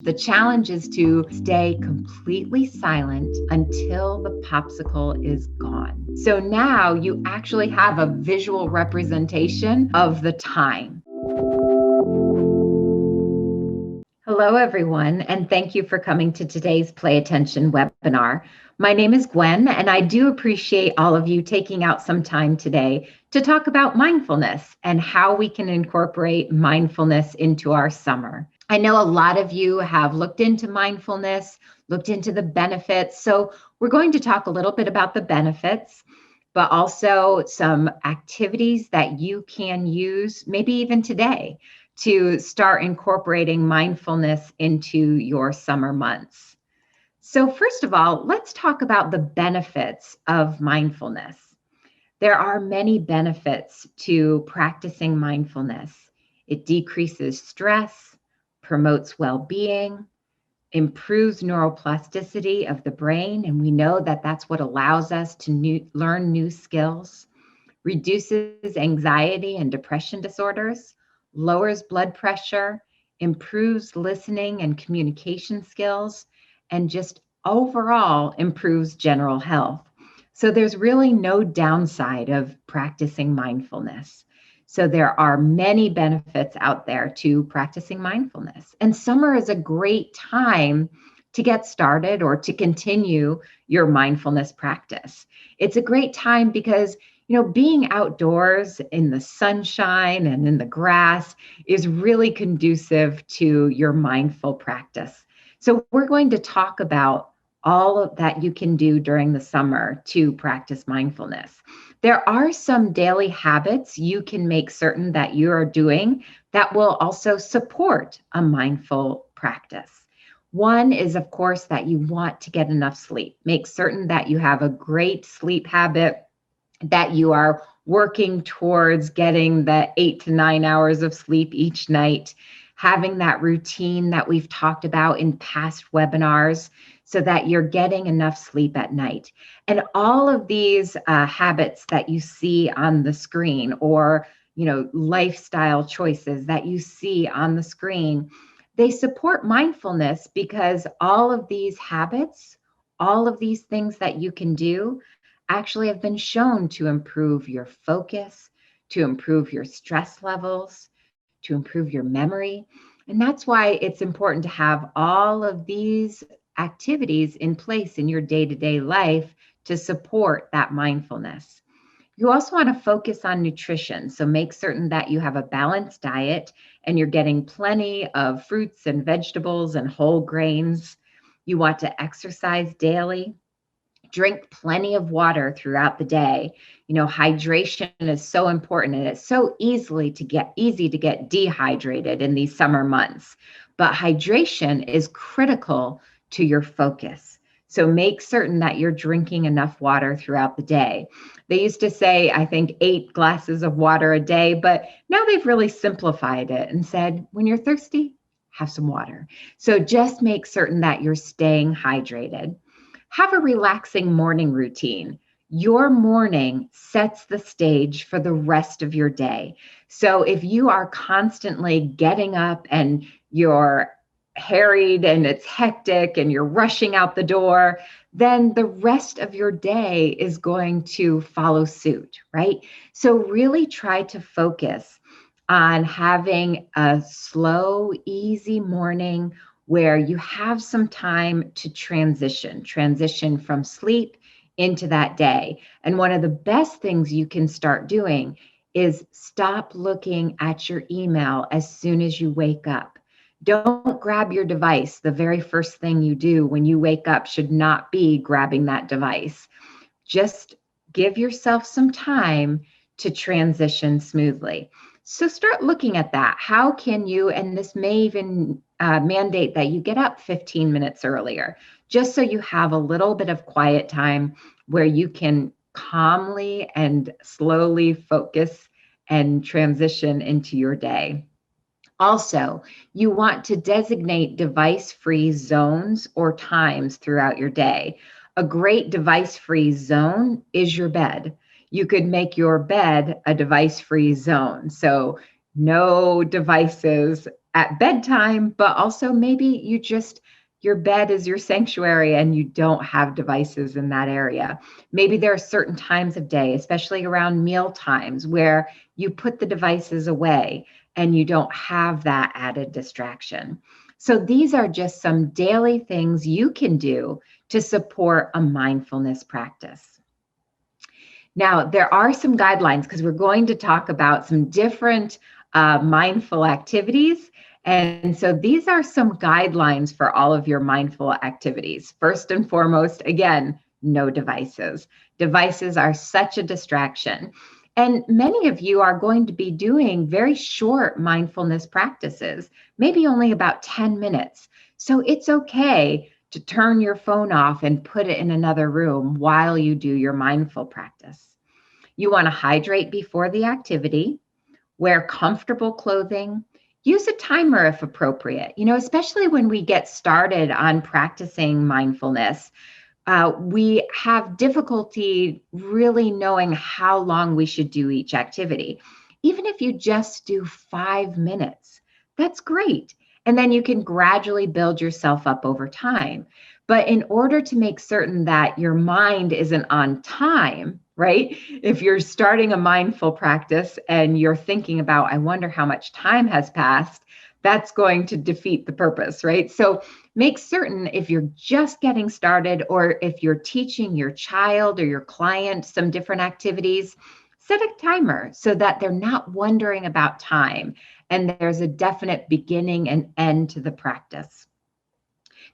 The challenge is to stay completely silent until the popsicle is gone. So now you actually have a visual representation of the time. Hello, everyone, and thank you for coming to today's Play Attention webinar. My name is Gwen, and I do appreciate all of you taking out some time today to talk about mindfulness and how we can incorporate mindfulness into our summer. I know a lot of you have looked into mindfulness, looked into the benefits, so we're going to talk a little bit about the benefits, but also some activities that you can use, maybe even today, to start incorporating mindfulness into your summer months. So first of all, let's talk about the benefits of mindfulness. There are many benefits to practicing mindfulness. It decreases stress, promotes well-being, improves neuroplasticity of the brain, and we know that that's what allows us to learn new skills, reduces anxiety and depression disorders, lowers blood pressure, improves listening and communication skills, and just overall improves general health. So there's really no downside of practicing mindfulness. So there are many benefits out there to practicing mindfulness. And summer is a great time to get started or to continue your mindfulness practice. It's a great time because being outdoors in the sunshine and in the grass is really conducive to your mindful practice. So we're going to talk about all of that you can do during the summer to practice mindfulness. There are some daily habits you can make certain that you are doing that will also support a mindful practice. One is, of course, that you want to get enough sleep. Make certain that you have a great sleep habit, that you are working towards getting the 8 to 9 hours of sleep each night, having that routine that we've talked about in past webinars so that you're getting enough sleep at night. And all of these habits that you see on the screen, or lifestyle choices that you see on the screen, they support mindfulness because all of these habits, all of these things that you can do actually have been shown to improve your focus, to improve your stress levels, to improve your memory. And that's why it's important to have all of these activities in place in your day-to-day life to support that mindfulness. You also want to focus on nutrition. So make certain that you have a balanced diet and you're getting plenty of fruits and vegetables and whole grains. You want to exercise daily. Drink plenty of water throughout the day. Hydration is so important, and it's so easy to get dehydrated in these summer months. But hydration is critical to your focus. So make certain that you're drinking enough water throughout the day. They used to say, I think, 8 glasses of water a day, but now they've really simplified it and said, when you're thirsty, have some water. So just make certain that you're staying hydrated. Have a relaxing morning routine. Your morning sets the stage for the rest of your day. So if you are constantly getting up and you're harried and it's hectic and you're rushing out the door, then the rest of your day is going to follow suit, right? So really try to focus on having a slow, easy morning where you have some time to transition from sleep into that day. And one of the best things you can start doing is stop looking at your email as soon as you wake up. Don't grab your device. The very first thing you do when you wake up should not be grabbing that device. Just give yourself some time to transition smoothly. So start looking at that. How can you, and this may even mandate that you get up 15 minutes earlier, just so you have a little bit of quiet time where you can calmly and slowly focus and transition into your day. Also, you want to designate device-free zones or times throughout your day. A great device-free zone is your bed. You could make your bed a device-free zone. So no devices at bedtime, but also maybe your bed is your sanctuary and you don't have devices in that area. Maybe there are certain times of day, especially around meal times, where you put the devices away and you don't have that added distraction. So these are just some daily things you can do to support a mindfulness practice. Now, there are some guidelines because we're going to talk about some different mindful activities. And so these are some guidelines for all of your mindful activities. First and foremost, again, no devices. Devices are such a distraction. And many of you are going to be doing very short mindfulness practices, maybe only about 10 minutes. So it's okay to turn your phone off and put it in another room while you do your mindful practice. You want to hydrate before the activity, wear comfortable clothing, use a timer if appropriate. Especially when we get started on practicing mindfulness, we have difficulty really knowing how long we should do each activity. Even if you just do 5 minutes, that's great. And then you can gradually build yourself up over time. But in order to make certain that your mind isn't on time, right? If you're starting a mindful practice and you're thinking about, I wonder how much time has passed, that's going to defeat the purpose, right? So make certain if you're just getting started or if you're teaching your child or your client some different activities, set a timer so that they're not wondering about time and there's a definite beginning and end to the practice.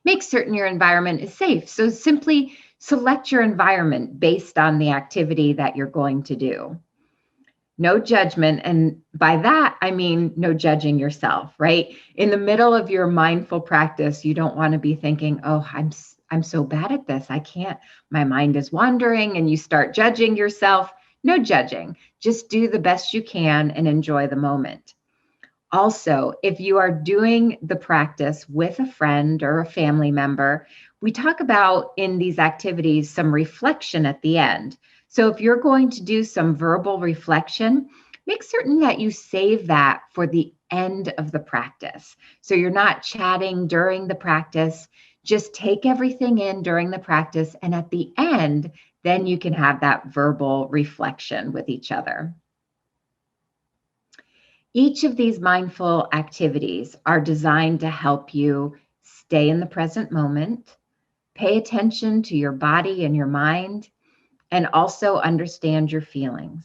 Make certain your environment is safe. So simply select your environment based on the activity that you're going to do. No judgment. And by that, I mean no judging yourself, right? In the middle of your mindful practice, you don't want to be thinking, oh, I'm so bad at this. I can't, my mind is wandering, and you start judging yourself. No judging. Just do the best you can and enjoy the moment. Also, if you are doing the practice with a friend or a family member, we talk about in these activities some reflection at the end. So if you're going to do some verbal reflection, make certain that you save that for the end of the practice. So you're not chatting during the practice. Just take everything in during the practice, and at the end, then you can have that verbal reflection with each other. Each of these mindful activities are designed to help you stay in the present moment, pay attention to your body and your mind, and also understand your feelings.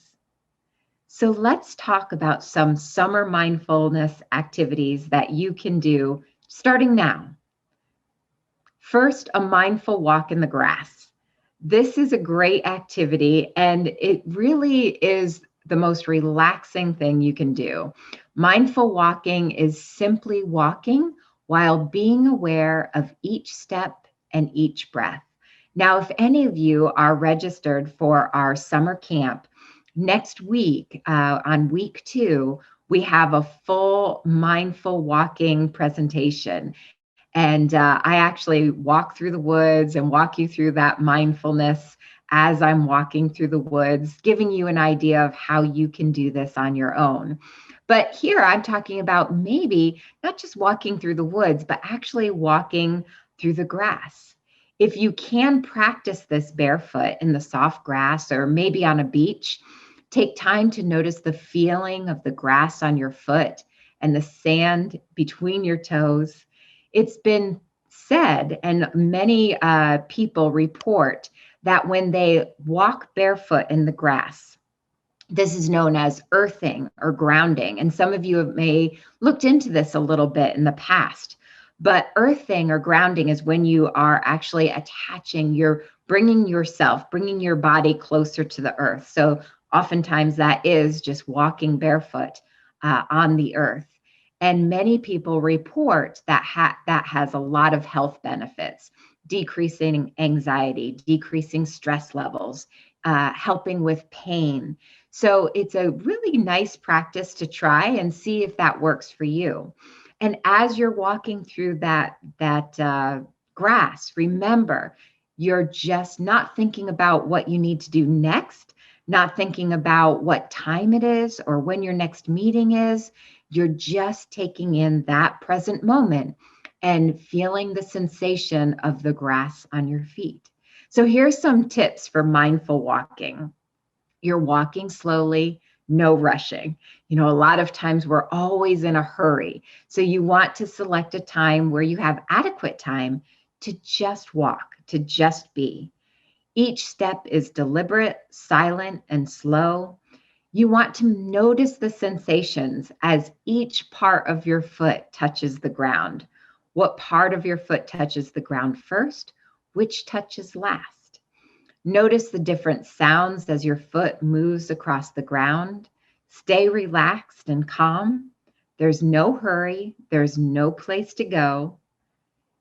So let's talk about some summer mindfulness activities that you can do starting now. First, a mindful walk in the grass. This is a great activity, and it really is the most relaxing thing you can do. Mindful walking is simply walking while being aware of each step and each breath. Now, if any of you are registered for our summer camp, next week, on week 2, we have a full mindful walking presentation. And I actually walk through the woods and walk you through that mindfulness as I'm walking through the woods, giving you an idea of how you can do this on your own. But here I'm talking about maybe not just walking through the woods, but actually walking through the grass. If you can practice this barefoot in the soft grass or maybe on a beach, take time to notice the feeling of the grass on your foot and the sand between your toes. It's been said, and many people report, that when they walk barefoot in the grass, this is known as earthing or grounding. And some of you may looked into this a little bit in the past. But earthing or grounding is when you are actually attaching, you're bringing your body closer to the earth. So oftentimes that is just walking barefoot on the earth. And many people report that that has a lot of health benefits, decreasing anxiety, decreasing stress levels, helping with pain. So it's a really nice practice to try and see if that works for you. And as you're walking through that grass, remember, you're just not thinking about what you need to do next, not thinking about what time it is or when your next meeting is. You're just taking in that present moment and feeling the sensation of the grass on your feet. So here's some tips for mindful walking. You're walking slowly, no rushing. A lot of times we're always in a hurry. So you want to select a time where you have adequate time to just walk, to just be. Each step is deliberate, silent, and slow. You want to notice the sensations as each part of your foot touches the ground. What part of your foot touches the ground first? Which touches last? Notice the different sounds as your foot moves across the ground. Stay relaxed and calm. There's no hurry. There's no place to go.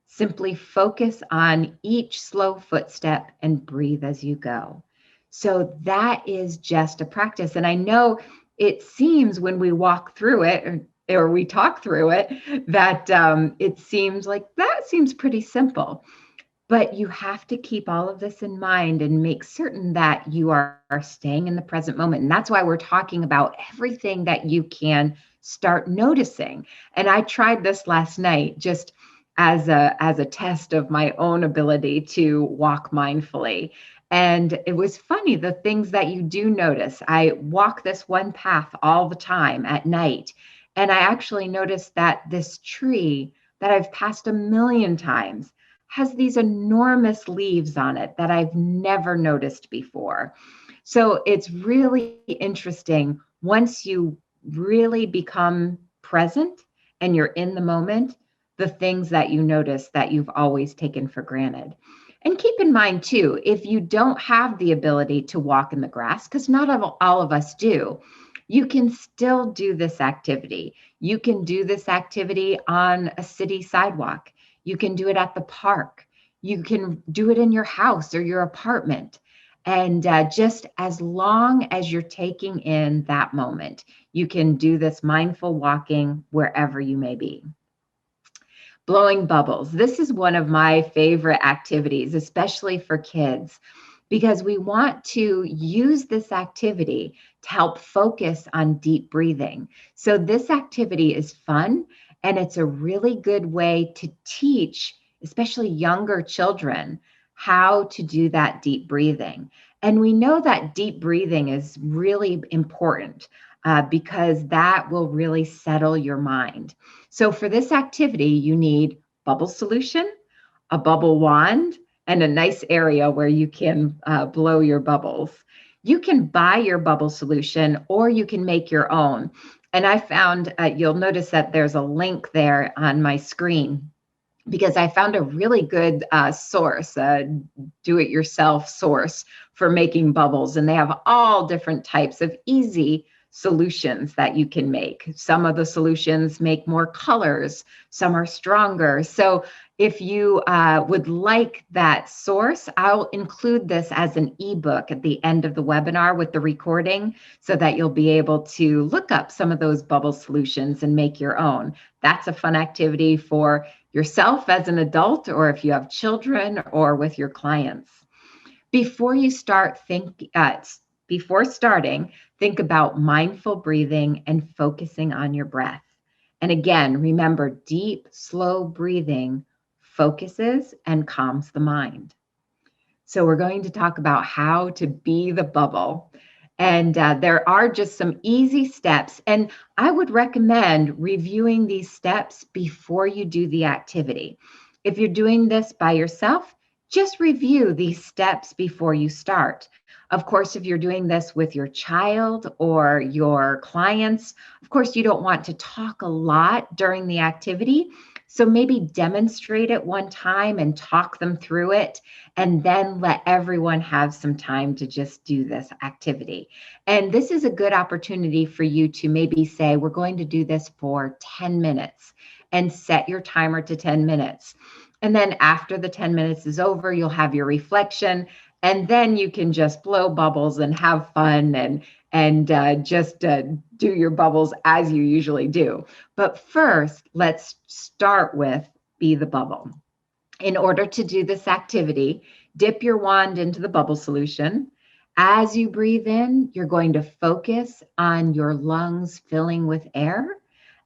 Simply focus on each slow footstep and breathe as you go. So that is just a practice. And I know it seems when we walk through it or we talk through it that it seems like that seems pretty simple. But you have to keep all of this in mind and make certain that you are staying in the present moment. And that's why we're talking about everything that you can start noticing. And I tried this last night just as a test of my own ability to walk mindfully. And it was funny, the things that you do notice. I walk this one path all the time at night. And I actually noticed that this tree that I've passed a million times has these enormous leaves on it that I've never noticed before. So it's really interesting once you really become present and you're in the moment, the things that you notice that you've always taken for granted. And keep in mind too, if you don't have the ability to walk in the grass, because not all of us do, you can still do this activity. You can do this activity on a city sidewalk. You can do it at the park. You can do it in your house or your apartment. And just as long as you're taking in that moment, you can do this mindful walking wherever you may be. Blowing bubbles. This is one of my favorite activities, especially for kids, because we want to use this activity to help focus on deep breathing. So this activity is fun, and it's a really good way to teach, especially younger children, how to do that deep breathing. And we know that deep breathing is really important because that will really settle your mind. So for this activity, you need bubble solution, a bubble wand, and a nice area where you can blow your bubbles. You can buy your bubble solution or you can make your own. And I found, you'll notice that there's a link there on my screen because I found a really good source, do-it-yourself source for making bubbles. And they have all different types of easy solutions that you can make. Some of the solutions make more colors, some are stronger. So if you would like that source, I'll include this as an ebook at the end of the webinar with the recording so that you'll be able to look up some of those bubble solutions and make your own. That's a fun activity for yourself as an adult, or if you have children, or with your clients. Before you start, before starting, think about mindful breathing and focusing on your breath. And again, remember, deep, slow breathing focuses and calms the mind. So we're going to talk about how to be the bubble. And there are just some easy steps. And I would recommend reviewing these steps before you do the activity. If you're doing this by yourself, just review these steps before you start. Of course, if you're doing this with your child or your clients, of course, you don't want to talk a lot during the activity. So maybe demonstrate it one time and talk them through it, and then let everyone have some time to just do this activity. And this is a good opportunity for you to maybe say, we're going to do this for 10 minutes and set your timer to 10 minutes. And then after the 10 minutes is over, you'll have your reflection, and then you can just blow bubbles and have fun and just do your bubbles as you usually do. But first, let's start with be the bubble. In order to do this activity, dip your wand into the bubble solution. As you breathe in, you're going to focus on your lungs filling with air.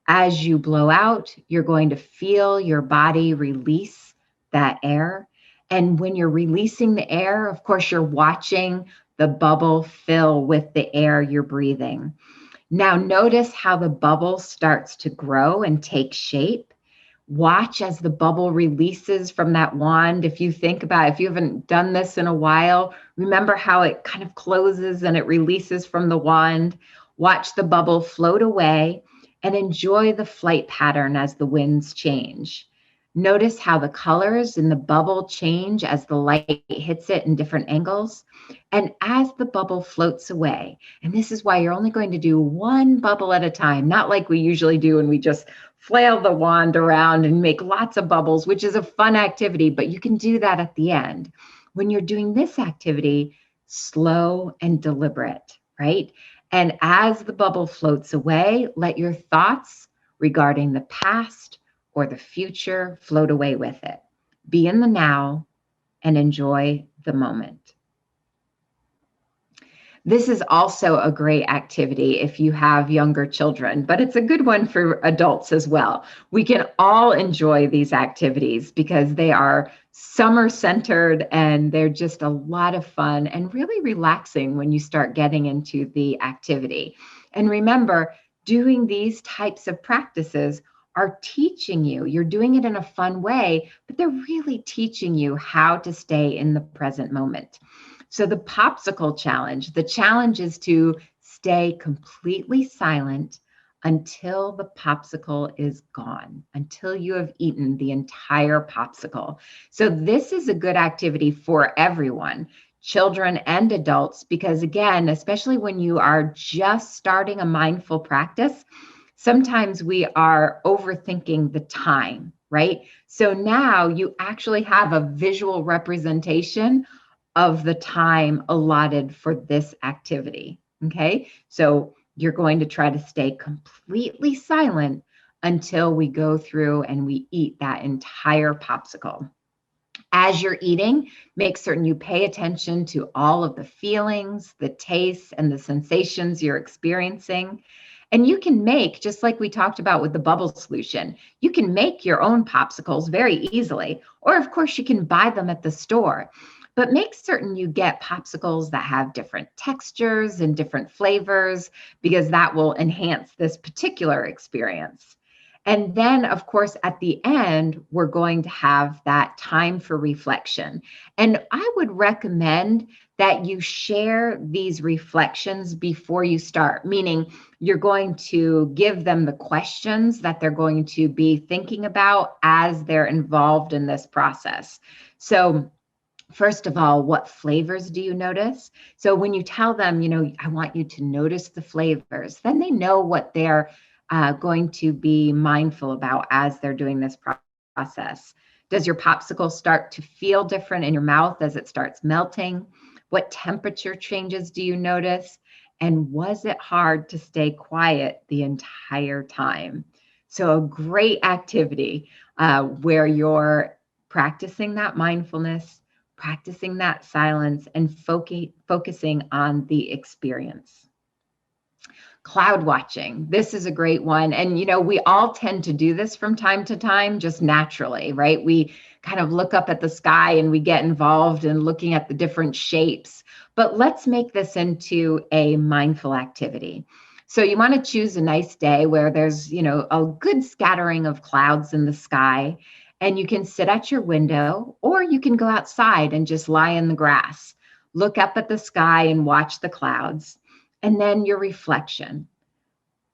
As you blow out, you're going to feel your body release that air. And when you're releasing the air, of course, you're watching the bubble fill with the air you're breathing. Now, notice how the bubble starts to grow and take shape. Watch as the bubble releases from that wand. If you think about it, if you haven't done this in a while, remember how it kind of closes and it releases from the wand. Watch the bubble float away and enjoy the flight pattern as the winds change. Notice how the colors in the bubble change as the light hits it in different angles. And as the bubble floats away, and this is why you're only going to do one bubble at a time, not like we usually do when we just flail the wand around and make lots of bubbles, which is a fun activity, but you can do that at the end. When you're doing this activity, slow and deliberate, right? And as the bubble floats away, let your thoughts regarding the past or the future float away with it. Be in the now and enjoy the moment. This is also a great activity if you have younger children, but it's a good one for adults as well. We can all enjoy these activities because they are summer centered and they're just a lot of fun and really relaxing when you start getting into the activity. And remember, doing these types of practices are teaching you. You're doing it in a fun way, but they're really teaching you how to stay in the present moment. So the popsicle challenge, the challenge is to stay completely silent until the popsicle is gone, until you have eaten the entire popsicle. So this is a good activity for everyone, children and adults, because again, especially when you are just starting a mindful practice, sometimes we are overthinking the time, right? So now you actually have a visual representation of the time allotted for this activity. Okay, so you're going to try to stay completely silent until we go through and we eat that entire popsicle. As you're eating, make certain you pay attention to all of the feelings, the tastes, and the sensations you're experiencing. And you can make, just like we talked about with the bubble solution, you can make your own popsicles very easily. Or, of course, you can buy them at the store. But make certain you get popsicles that have different textures and different flavors, because that will enhance this particular experience. And then, of course, at the end, we're going to have that time for reflection. And I would recommend that you share these reflections before you start, meaning you're going to give them the questions that they're going to be thinking about as they're involved in this process. So, first of all, what flavors do you notice? So when you tell them, I want you to notice the flavors, then they know what they're going to be mindful about as they're doing this process. Does your popsicle start to feel different in your mouth as it starts melting? What temperature changes do you notice? And was it hard to stay quiet the entire time? So a great activity where you're practicing that mindfulness, practicing that silence, and focusing on the experience. Cloud watching. This is a great one. And, we all tend to do this from time to time, just naturally, right? We kind of look up at the sky and we get involved in looking at the different shapes. But let's make this into a mindful activity. So you want to choose a nice day where there's, a good scattering of clouds in the sky. And you can sit at your window, or you can go outside and just lie in the grass. Look up at the sky and watch the clouds. And then your reflection.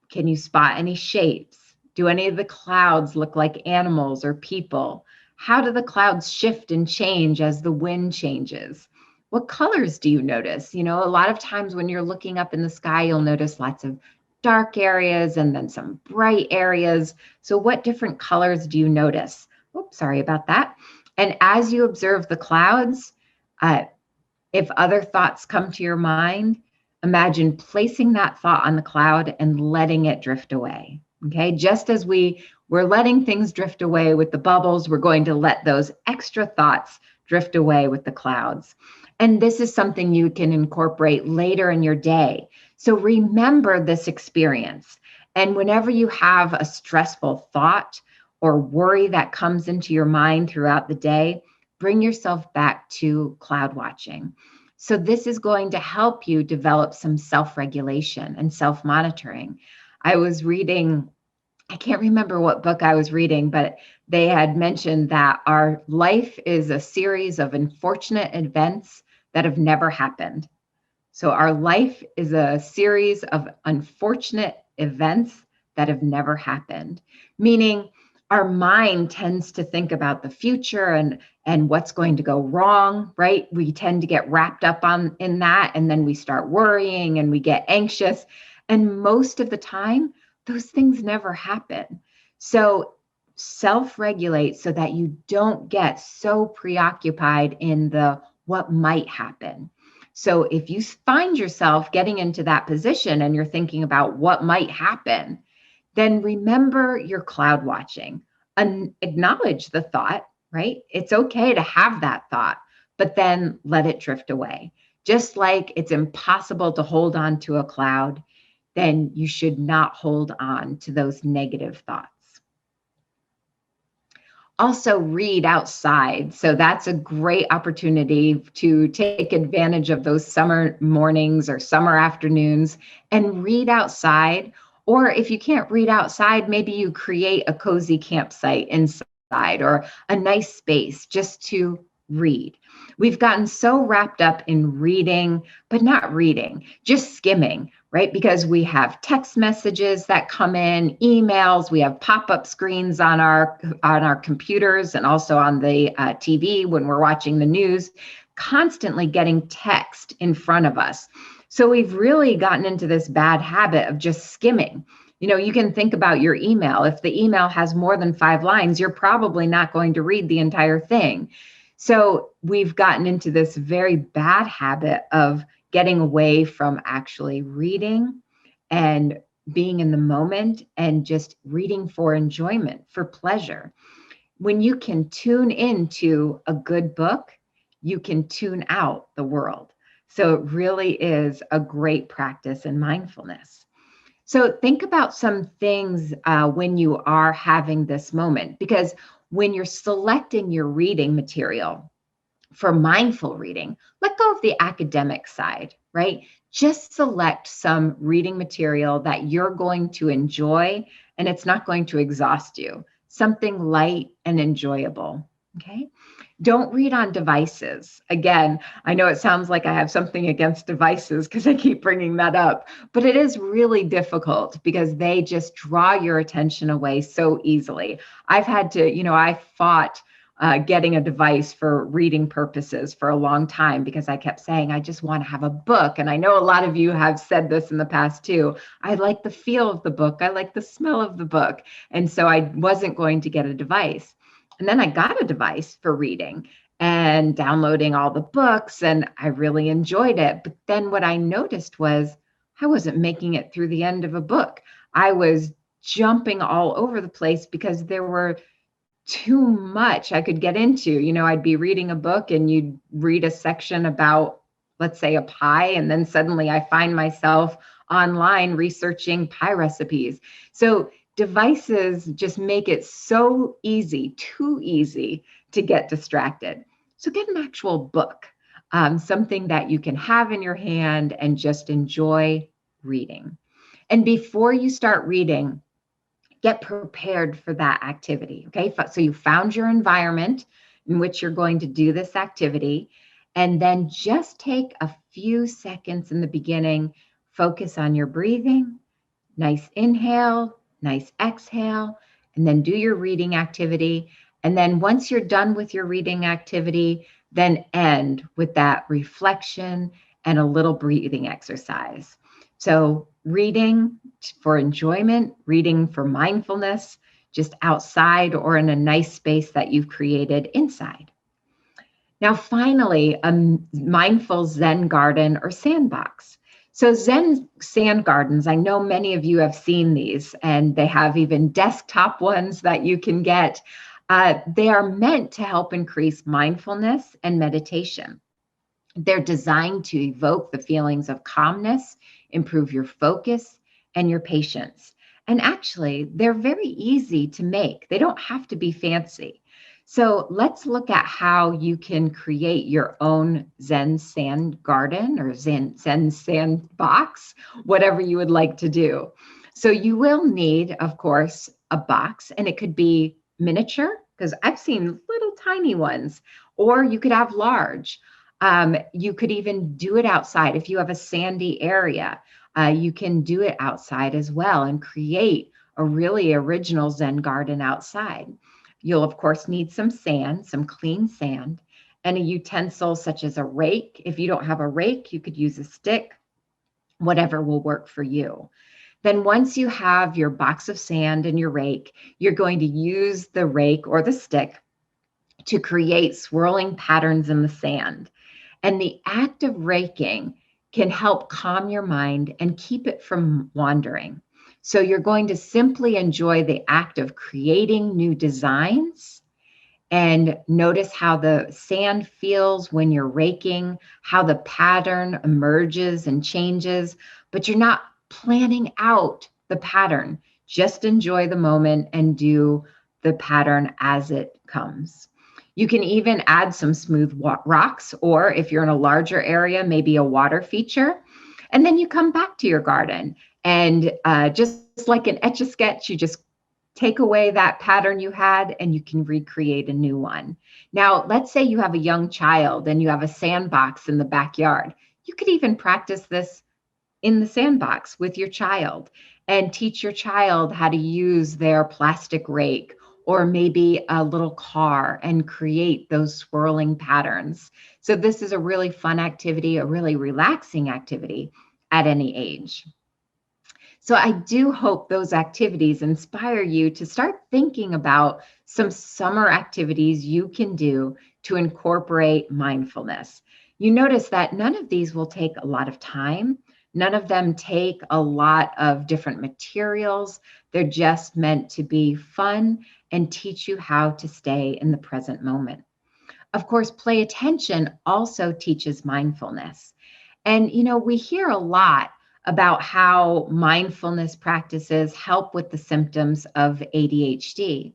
Can you spot any shapes? Do any of the clouds look like animals or people? How do the clouds shift and change as the wind changes? What colors do you notice? A lot of times when you're looking up in the sky, you'll notice lots of dark areas and then some bright areas. So what different colors do you notice? Oops, sorry about that. And as you observe the clouds, if other thoughts come to your mind, imagine placing that thought on the cloud and letting it drift away. Okay, just as we're letting things drift away with the bubbles, we're going to let those extra thoughts drift away with the clouds. And this is something you can incorporate later in your day. So remember this experience. And whenever you have a stressful thought or worry that comes into your mind throughout the day, bring yourself back to cloud watching. So this is going to help you develop some self-regulation and self-monitoring. I was reading, I can't remember what book I was reading, but they had mentioned that our life is a series of unfortunate events that have never happened. So our life is a series of unfortunate events that have never happened, meaning our mind tends to think about the future and what's going to go wrong, right? We tend to get wrapped up in that, and then we start worrying and we get anxious. And most of the time, those things never happen. So self-regulate so that you don't get so preoccupied in the what might happen. So if you find yourself getting into that position and you're thinking about what might happen, then remember your cloud watching and acknowledge the thought, right? It's okay to have that thought, but then let it drift away. Just like it's impossible to hold on to a cloud, then you should not hold on to those negative thoughts. Also read outside. So that's a great opportunity to take advantage of those summer mornings or summer afternoons and read outside. Or if you can't read outside, maybe you create a cozy campsite inside or a nice space just to read. We've gotten so wrapped up in reading, but not reading, just skimming, right? Because we have text messages that come in, emails, we have pop-up screens on our computers and also on the TV when we're watching the news, constantly getting text in front of us. So we've really gotten into this bad habit of just skimming. You can think about your email. If the email has more than 5 lines, you're probably not going to read the entire thing. So we've gotten into this very bad habit of getting away from actually reading and being in the moment and just reading for enjoyment, for pleasure. When you can tune into a good book, you can tune out the world. So it really is a great practice in mindfulness. So think about some things when you are having this moment, because when you're selecting your reading material for mindful reading, let go of the academic side, right? Just select some reading material that you're going to enjoy and it's not going to exhaust you, something light and enjoyable, okay? Don't read on devices. Again, I know it sounds like I have something against devices because I keep bringing that up, but it is really difficult because they just draw your attention away so easily. I've had to, I fought getting a device for reading purposes for a long time because I kept saying, I just want to have a book. And I know a lot of you have said this in the past too. I like the feel of the book. I like the smell of the book. And so I wasn't going to get a device. And then I got a device for reading and downloading all the books, and I really enjoyed it. But then what I noticed was I wasn't making it through the end of a book. I was jumping all over the place because there were too much I could get into. I'd be reading a book and you'd read a section about, let's say, a pie, and then suddenly I find myself online researching pie recipes. So devices just make it so easy, too easy to get distracted. So get an actual book, something that you can have in your hand and just enjoy reading. And before you start reading, get prepared for that activity, okay? So you found your environment in which you're going to do this activity, and then just take a few seconds in the beginning, focus on your breathing, nice inhale, nice exhale, and then do your reading activity. And then once you're done with your reading activity, then end with that reflection and a little breathing exercise. So reading for enjoyment, reading for mindfulness, just outside or in a nice space that you've created inside. Now, finally, a mindful Zen garden or sandbox. So Zen sand gardens, I know many of you have seen these, and they have even desktop ones that you can get. They are meant to help increase mindfulness and meditation. They're designed to evoke the feelings of calmness, improve your focus, and your patience. And actually, they're very easy to make. They don't have to be fancy. So let's look at how you can create your own Zen sand garden or Zen sandbox, whatever you would like to do. So you will need, of course, a box, and it could be miniature, because I've seen little tiny ones, or you could have large. You could even do it outside. If you have a sandy area, you can do it outside as well and create a really original Zen garden outside. You'll, of course, need some sand, some clean sand, and a utensil such as a rake. If you don't have a rake, you could use a stick, whatever will work for you. Then once you have your box of sand and your rake, you're going to use the rake or the stick to create swirling patterns in the sand. And the act of raking can help calm your mind and keep it from wandering. So you're going to simply enjoy the act of creating new designs and notice how the sand feels when you're raking, how the pattern emerges and changes, but you're not planning out the pattern. Just enjoy the moment and do the pattern as it comes. You can even add some smooth rocks, or if you're in a larger area, maybe a water feature. And then you come back to your garden and just like an Etch-a-Sketch, you just take away that pattern you had and you can recreate a new one. Now, let's say you have a young child and you have a sandbox in the backyard. You could even practice this in the sandbox with your child and teach your child how to use their plastic rake or maybe a little car and create those swirling patterns. So this is a really fun activity, a really relaxing activity at any age. So I do hope those activities inspire you to start thinking about some summer activities you can do to incorporate mindfulness. You notice that none of these will take a lot of time. None of them take a lot of different materials. They're just meant to be fun and teach you how to stay in the present moment. Of course, play attention also teaches mindfulness. And, we hear a lot about how mindfulness practices help with the symptoms of ADHD.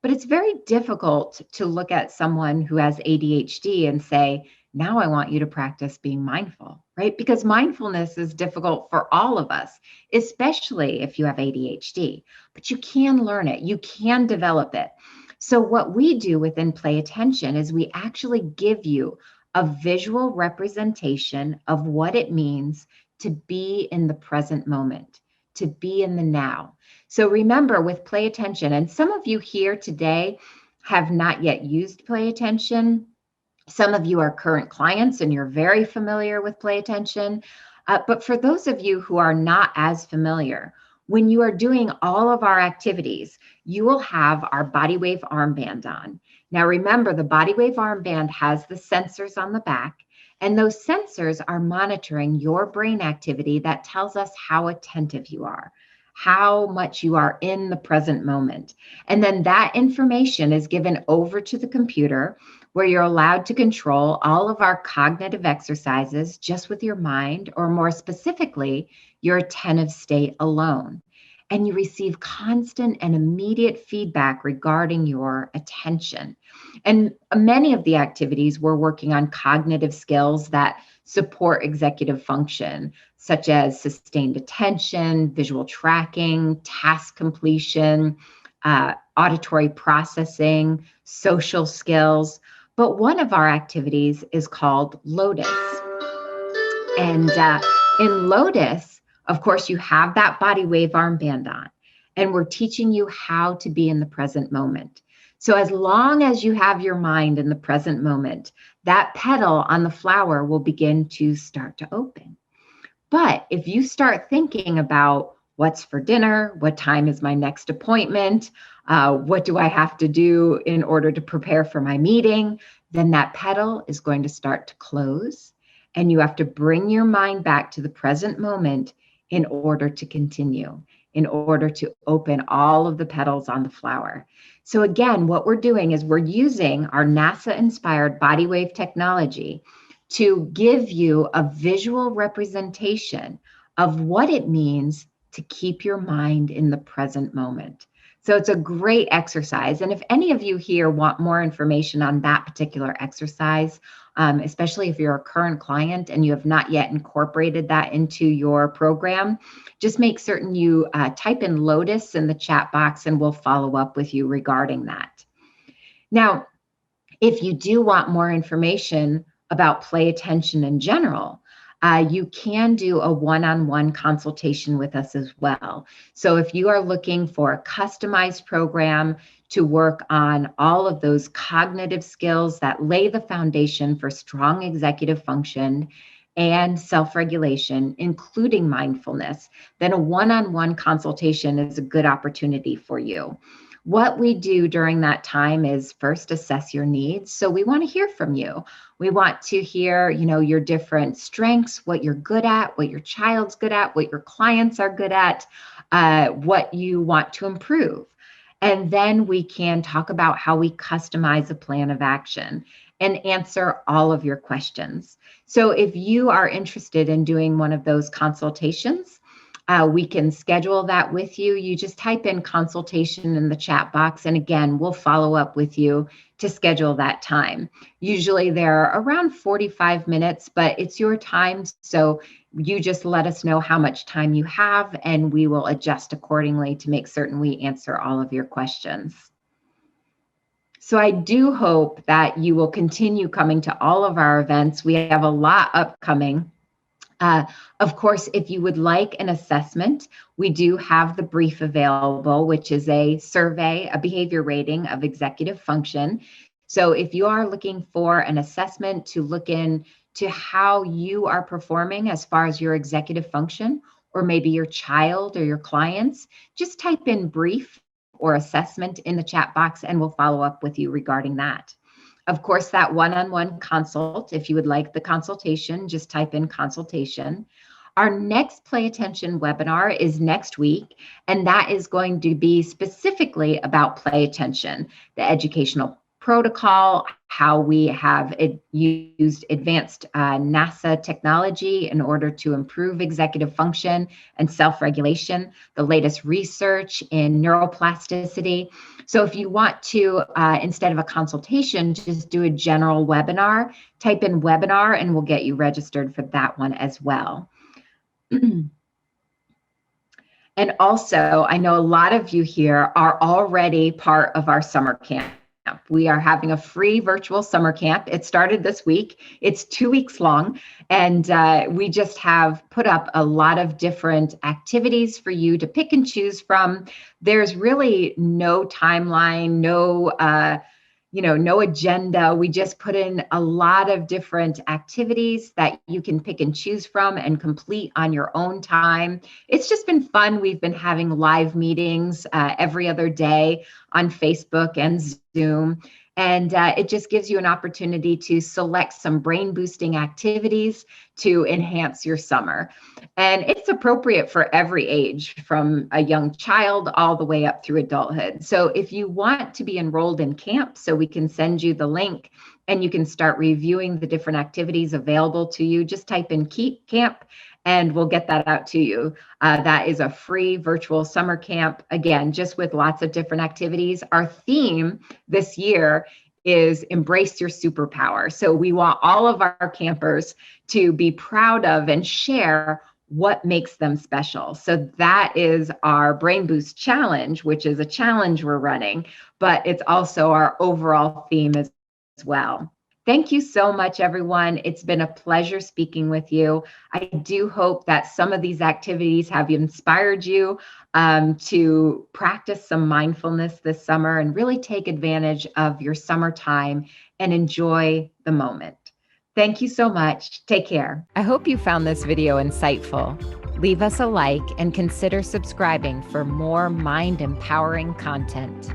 But it's very difficult to look at someone who has ADHD and say, now I want you to practice being mindful, right? Because mindfulness is difficult for all of us, especially if you have ADHD. But you can learn it, you can develop it. So, what we do within Play Attention is we actually give you a visual representation of what it means to be in the present moment, to be in the now. So remember with Play Attention, and some of you here today have not yet used Play Attention. Some of you are current clients and you're very familiar with Play Attention. But for those of you who are not as familiar, when you are doing all of our activities, you will have our body wave armband on. Now remember, the body wave armband has the sensors on the back, and those sensors are monitoring your brain activity that tells us how attentive you are, how much you are in the present moment. And then that information is given over to the computer where you're allowed to control all of our cognitive exercises just with your mind, or more specifically, your attentive state alone. And you receive constant and immediate feedback regarding your attention. And many of the activities we're working on cognitive skills that support executive function, such as sustained attention, visual tracking, task completion, auditory processing, social skills. But one of our activities is called Lotus. And in Lotus, of course, you have that body wave armband on, and we're teaching you how to be in the present moment. So as long as you have your mind in the present moment, that petal on the flower will begin to start to open. But if you start thinking about what's for dinner, what time is my next appointment, what do I have to do in order to prepare for my meeting, then that petal is going to start to close, and you have to bring your mind back to the present moment in order to continue, in order to open all of the petals on the flower. So again, what we're doing is we're using our NASA-inspired body wave technology to give you a visual representation of what it means to keep your mind in the present moment. So it's a great exercise. And if any of you here want more information on that particular exercise, especially if you're a current client and you have not yet incorporated that into your program, just make certain you type in Lotus in the chat box and we'll follow up with you regarding that. Now, if you do want more information about play attention in general, you can do a one-on-one consultation with us as well. So if you are looking for a customized program to work on all of those cognitive skills that lay the foundation for strong executive function and self-regulation, including mindfulness, then a one-on-one consultation is a good opportunity for you. What we do during that time is first assess your needs. So we want to hear from you. We want to hear, your different strengths, what you're good at, what your child's good at, what your clients are good at, what you want to improve. And then we can talk about how we customize a plan of action and answer all of your questions. So if you are interested in doing one of those consultations, we can schedule that with you. You just type in consultation in the chat box. And again, we'll follow up with you to schedule that time. Usually they're around 45 minutes, but it's your time. So you just let us know how much time you have, and we will adjust accordingly to make certain we answer all of your questions. So I do hope that you will continue coming to all of our events. We have a lot upcoming. Of course, if you would like an assessment, we do have the brief available, which is a survey, a behavior rating of executive function. So if you are looking for an assessment to look into how you are performing as far as your executive function, or maybe your child or your clients, just type in brief or assessment in the chat box and we'll follow up with you regarding that. Of course, that one-on-one consult, if you would like the consultation, just type in consultation. Our next Play Attention webinar is next week, and that is going to be specifically about play attention, the educational protocol, how we have used advanced NASA technology in order to improve executive function and self-regulation, the latest research in neuroplasticity. So if you want to, instead of a consultation, just do a general webinar, type in webinar and we'll get you registered for that one as well. And also, I know a lot of you here are already part of our summer camp. We are having a free virtual summer camp. It started this week. It's 2 weeks long, and we just have put up a lot of different activities for you to pick and choose from. There's really no timeline, no agenda. We just put in a lot of different activities that you can pick and choose from and complete on your own time. It's just been fun. We've been having live meetings every other day on Facebook and Zoom. And it just gives you an opportunity to select some brain boosting activities to enhance your summer. And it's appropriate for every age, from a young child all the way up through adulthood. So if you want to be enrolled in camp, so we can send you the link and you can start reviewing the different activities available to you, just type in Keep Camp and we'll get that out to you. That is a free virtual summer camp, again, just with lots of different activities. Our theme this year is Embrace Your Superpower. So we want all of our campers to be proud of and share what makes them special. So that is our Brain Boost Challenge, which is a challenge we're running, but it's also our overall theme as well. Thank you so much, everyone. It's been a pleasure speaking with you. I do hope that some of these activities have inspired you to practice some mindfulness this summer and really take advantage of your summertime and enjoy the moment. Thank you so much. Take care. I hope you found this video insightful. Leave us a like and consider subscribing for more mind-empowering content.